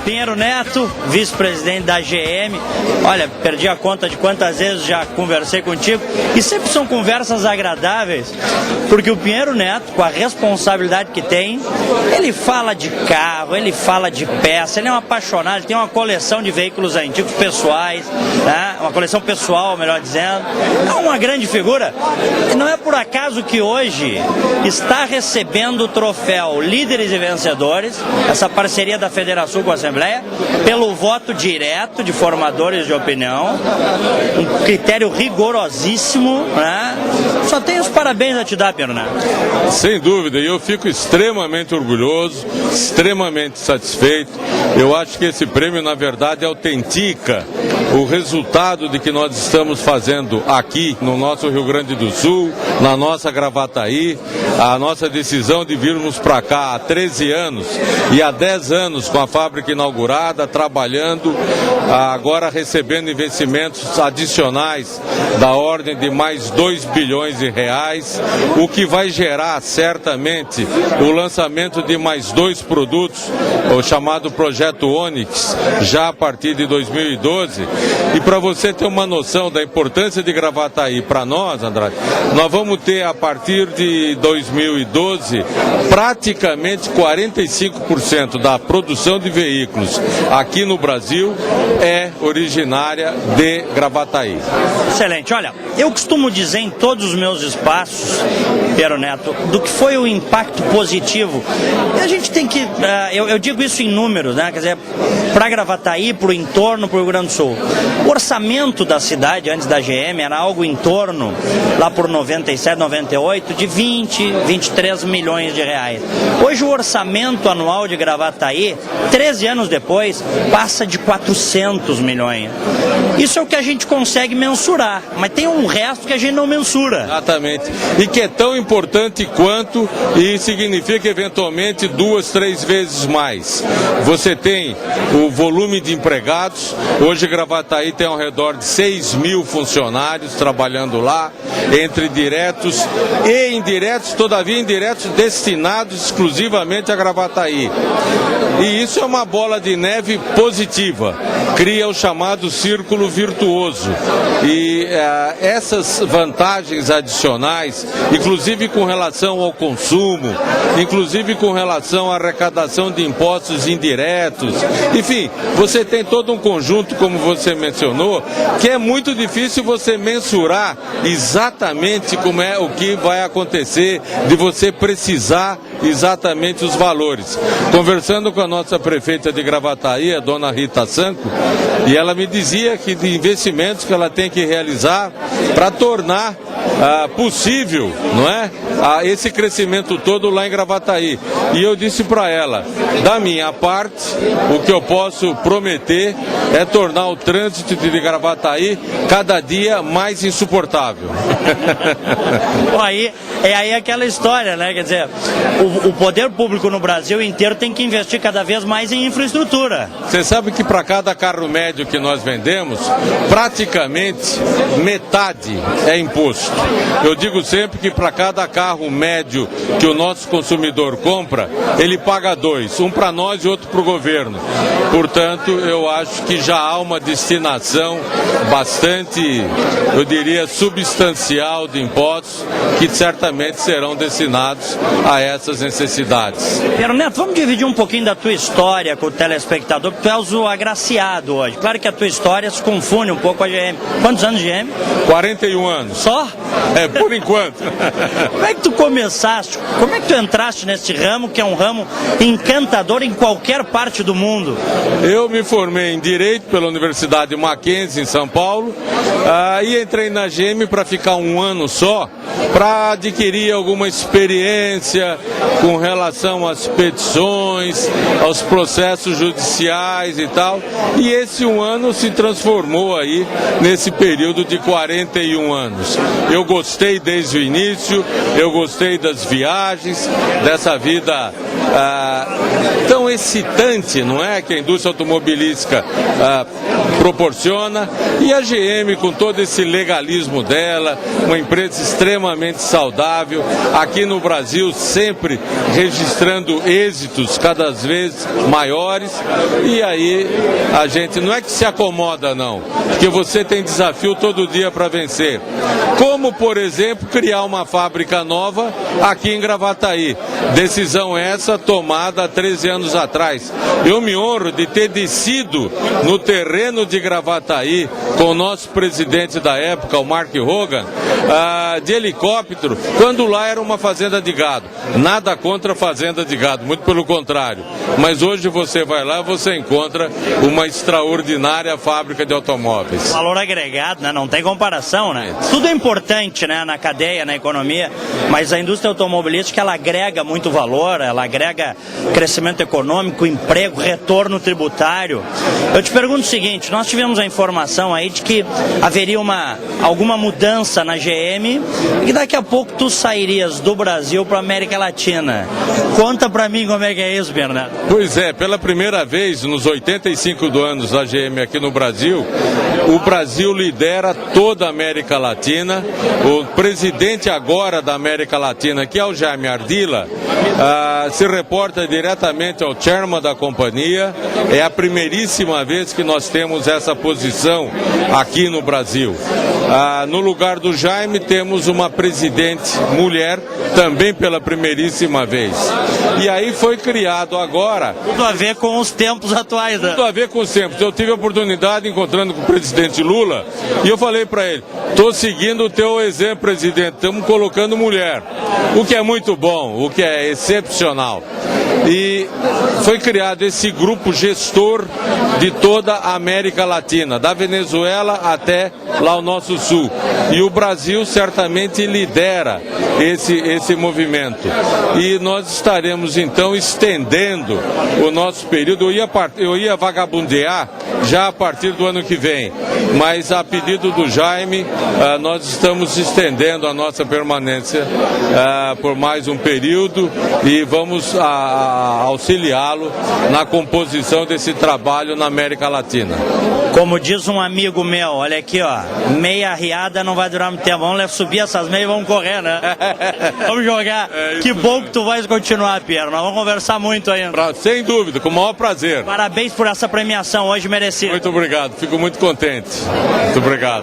Pinheiro Neto, vice-presidente da GM. Olha, perdi a conta de quantas vezes já conversei contigo e sempre são conversas agradáveis, porque o Pinheiro Neto, com a responsabilidade que tem, ele fala de carro, ele fala de peça, ele é um apaixonado, ele tem uma coleção de veículos antigos pessoais, né? Uma coleção pessoal, melhor dizendo. É uma grande figura. E não é por acaso que hoje está recebendo o troféu Líderes e Vencedores, essa parceria da Federação com a Assembleia, pelo voto direto de formadores de opinião, um critério rigorosíssimo, né? Só tenho os parabéns a te dar, Pinheiro Neto. Sem dúvida, e eu fico extremamente orgulhoso, extremamente satisfeito. Eu acho que esse prêmio, na verdade, autentica o resultado de que nós estamos fazendo aqui no nosso Rio Grande do Sul, na nossa Gravataí, a nossa decisão de virmos para cá há 13 anos e há 10 anos com a fábrica inaugurada, trabalhando, agora recebendo investimentos adicionais da ordem de mais 2 bilhões de reais, o que vai gerar certamente o lançamento de mais 2 produtos, o chamado Projeto Onix, já a partir de 2012. E para você ter uma noção da importância de Gravataí para nós, Andrade, nós vamos ter a partir de 2012 praticamente 45% da produção de veículos aqui no Brasil é originária de Gravataí. Excelente. Olha, eu costumo dizer em todos os meus espaços, Pinheiro Neto, do que foi o impacto positivo. E a gente tem que, eu digo isso em números, né? Quer dizer, para Gravataí, para o entorno, para o Rio Grande do Sul. O orçamento da cidade, antes da GM, era algo em torno, lá por 97, 98, de 20, 23 milhões de reais. Hoje o orçamento anual de Gravataí, 13 anos depois, passa de 400 milhões. Isso é o que a gente consegue mensurar, mas tem um resto que a gente não mensura. Exatamente. E que é tão importante quanto, e significa eventualmente 2, 3 vezes mais. Você tem o volume de empregados, hoje Gravataí tem ao redor de 6 mil funcionários trabalhando lá, entre diretos e indiretos, todavia indiretos destinados exclusivamente a Gravataí. E isso é uma bola de neve positiva, cria o chamado círculo virtuoso. E essas vantagens adicionais, inclusive com relação ao consumo, inclusive com relação à arrecadação de impostos indiretos, enfim, você tem todo um conjunto, como você mencionou, que é muito difícil você mensurar exatamente como é o que vai acontecer, de você precisar exatamente os valores. Conversando com a nossa prefeita de Gravataí, a dona Rita Sanco, e ela me dizia que de investimentos que ela tem que realizar para tornar possível, não é, esse crescimento todo lá em Gravataí. E eu disse para ela, da minha parte, o que eu posso prometer é tornar o trânsito de Gravataí cada dia mais insuportável. Aí aquela história, né? Quer dizer, o poder público no Brasil inteiro tem que investir cada vez mais em infraestrutura. Você sabe que para cada carro médio que nós vendemos, praticamente metade é imposto. Eu digo sempre que para cada carro médio que o nosso consumidor compra, ele paga 2, um para nós e outro para o governo. Portanto, eu acho que já há uma destinação bastante, eu diria, substancial de impostos que certamente serão destinados a essas necessidades. Pinheiro Neto, vamos dividir um pouquinho da tua história com o telespectador, porque tu és o agraciado hoje. Claro que a tua história se confunde um pouco com a GM. Quantos anos de GM? 41 anos. Só? Por enquanto. Como é que tu começaste? Como é que tu entraste nesse ramo, que é um ramo encantador em qualquer parte do mundo? Eu me formei em Direito pela Universidade Mackenzie, em São Paulo, e entrei na GM para ficar um ano só, para adquirir alguma experiência com relação às petições, aos processos judiciais e tal. E esse um ano se transformou aí nesse período de 41 anos. Eu gostei desde o início, eu gostei das viagens, dessa vida tão excitante, não é, que a indústria automobilística proporciona, e a GM com todo esse legalismo dela, uma empresa extremamente saudável, aqui no Brasil sempre registrando êxitos cada vez maiores, e aí a gente não é que se acomoda não, porque você tem desafio todo dia para vencer, como por exemplo criar uma fábrica nova aqui em Gravataí, decisão essa tomada há 13 anos atrás. Eu me honro de ter descido no terreno de Gravataí com o nosso presidente da época, o Mark Hogan, de helicóptero, quando lá era uma fazenda de gado. Nada contra a fazenda de gado, muito pelo contrário. Mas hoje você vai lá e você encontra uma extraordinária fábrica de automóveis. Valor agregado, né? Não tem comparação, né? Tudo é importante, né? Na cadeia, na economia, mas a indústria automobilística, ela agrega muito valor, ela agrega crescimento econômico, emprego, retorno tributário. Eu te pergunto o seguinte, nós tivemos a informação aí de que haveria alguma mudança na GM e que daqui a pouco tu sairias do Brasil para a América Latina. Conta para mim como é que é isso, Bernardo. Pois é, pela primeira vez nos 85 anos da GM aqui no Brasil, o Brasil lidera toda a América Latina. O presidente agora da América Latina, que é o Jaime Ardila, se reporta diretamente ao chairman da companhia. É a primeiríssima vez que nós temos essa posição aqui no Brasil. No lugar do Jaime temos uma presidente mulher, também pela primeiríssima vez. E aí foi criado agora... Tudo a ver com os tempos atuais, né? Tudo a ver com os tempos. Eu tive a oportunidade, encontrando com o presidente Lula, e eu falei para ele, estou seguindo o teu exemplo, presidente, estamos colocando mulher, o que é muito bom, o que é excepcional. E foi criado esse grupo gestor de toda a América Latina, da Venezuela até lá ao nosso sul. E o Brasil certamente lidera esse movimento. E nós estaremos então estendendo o nosso período. Eu ia vagabundear já a partir do ano que vem, mas a pedido do Jaime, nós estamos estendendo a nossa permanência por mais um período e vamos auxiliá-lo na composição desse trabalho na América Latina. Como diz um amigo meu, olha aqui, ó, meia riada não vai durar muito tempo, vamos subir essas meias e vamos correr, né? Vamos jogar. Que bom que tu vais continuar, Pierre, nós vamos conversar muito ainda. Sem dúvida, com o maior prazer. Parabéns por essa premiação hoje merecida. Muito obrigado, fico muito contente. Muito obrigado.